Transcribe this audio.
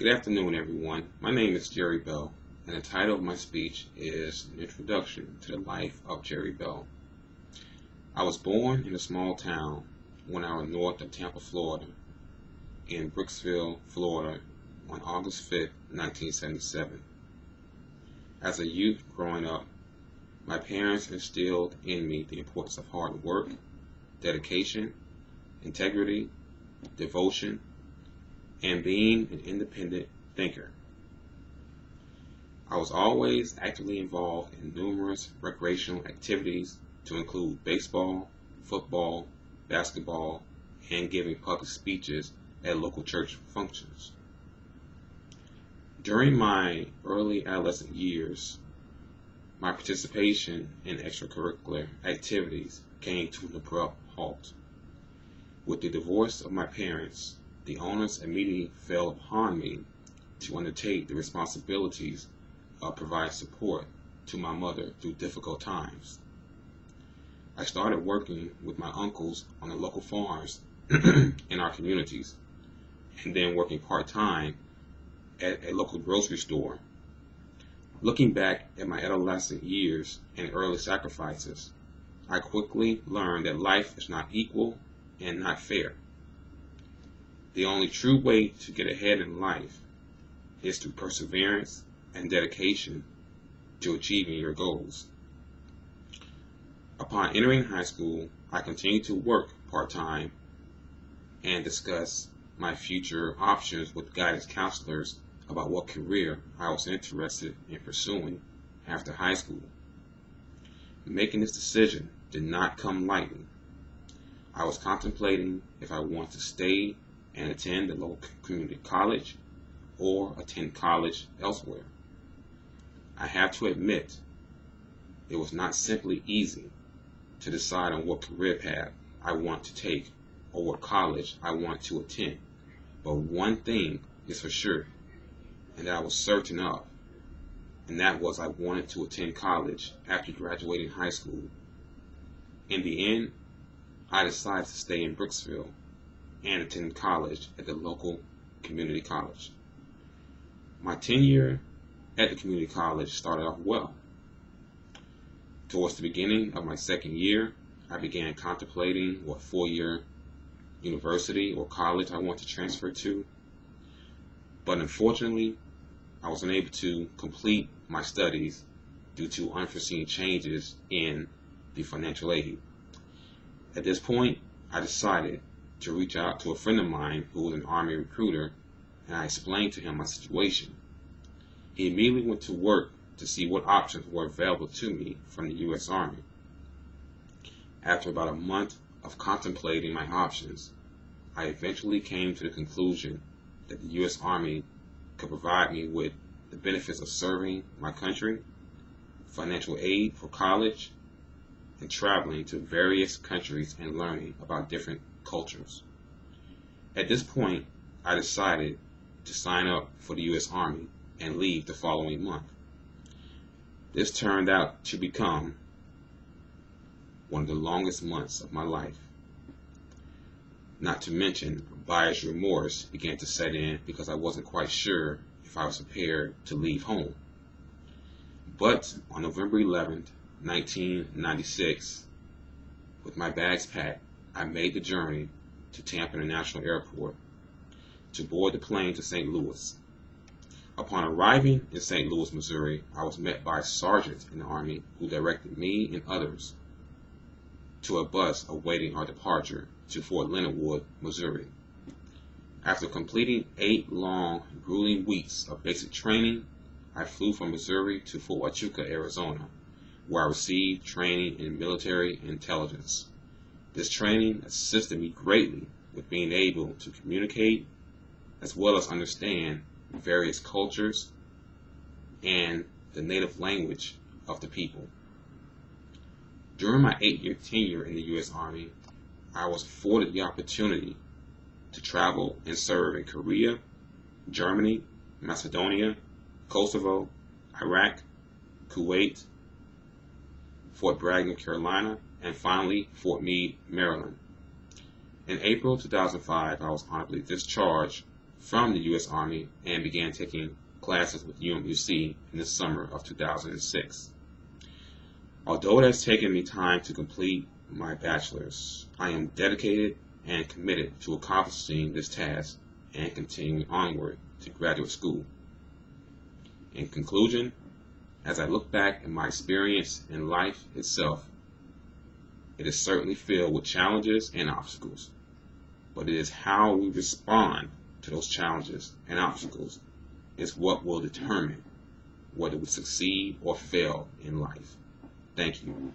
Good afternoon, everyone. My name is Jerry Bell, and the title of my speech is An Introduction to the Life of Jerry Bell. I was born in a small town 1 hour north of Tampa, Florida, in Brooksville, Florida, on August 5, 1977. As a youth growing up, my parents instilled in me the importance of hard work, dedication, integrity, devotion, and being an independent thinker. I was always actively involved in numerous recreational activities to include baseball, football, basketball, and giving public speeches at local church functions. During my early adolescent years, my participation in extracurricular activities came to an abrupt halt. With the divorce of my parents, the onus immediately fell upon me to undertake the responsibilities of providing support to my mother through difficult times. I started working with my uncles on the local farms in our communities, and then working part-time at a local grocery store. Looking back at my adolescent years and early sacrifices, I quickly learned that life is not equal and not fair. The only true way to get ahead in life is through perseverance and dedication to achieving your goals. Upon entering high school, I continued to work part-time and discuss my future options with guidance counselors about what career I was interested in pursuing after high school. Making this decision did not come lightly. I was contemplating if I wanted to stay and attend a local community college or attend college elsewhere. I have to admit, it was not simply easy to decide on what career path I want to take or what college I want to attend. But one thing is for sure, and that I was certain of, and that was I wanted to attend college after graduating high school. In the end, I decided to stay in Brooksville and attend college at the local community college. My tenure at the community college started off well. Towards the beginning of my second year, I began contemplating what four-year university or college I want to transfer to. But unfortunately, I was unable to complete my studies due to unforeseen changes in the financial aid. At this point, I decided to reach out to a friend of mine who was an Army recruiter, and I explained to him my situation. He immediately went to work to see what options were available to me from the U.S. Army. After about a month of contemplating my options, I eventually came to the conclusion that the U.S. Army could provide me with the benefits of serving my country, financial aid for college, and traveling to various countries and learning about different cultures. At this point, I decided to sign up for the U.S. Army and leave the following month. This turned out to become one of the longest months of my life. Not to mention, buyer's remorse began to set in because I wasn't quite sure if I was prepared to leave home. But on November 11th, 1996, with my bags packed, I made the journey to Tampa International Airport to board the plane to St. Louis. Upon arriving in St. Louis, Missouri, I was met by a sergeant in the Army who directed me and others to a bus awaiting our departure to Fort Leonard Wood, Missouri. After completing 8 long, grueling weeks of basic training, I flew from Missouri to Fort Huachuca, Arizona, where I received training in military intelligence. This training assisted me greatly with being able to communicate as well as understand various cultures and the native language of the people. During my 8-year tenure in the U.S. Army, I was afforded the opportunity to travel and serve in Korea, Germany, Macedonia, Kosovo, Iraq, Kuwait, Fort Bragg, North Carolina, and finally Fort Meade, Maryland. In April 2005, I was honorably discharged from the U.S. Army and began taking classes with UMUC in the summer of 2006. Although it has taken me time to complete my bachelor's, I am dedicated and committed to accomplishing this task and continuing onward to graduate school. In conclusion, as I look back at my experience in life itself, it is certainly filled with challenges and obstacles, but it is how we respond to those challenges and obstacles is what will determine whether we succeed or fail in life. Thank you.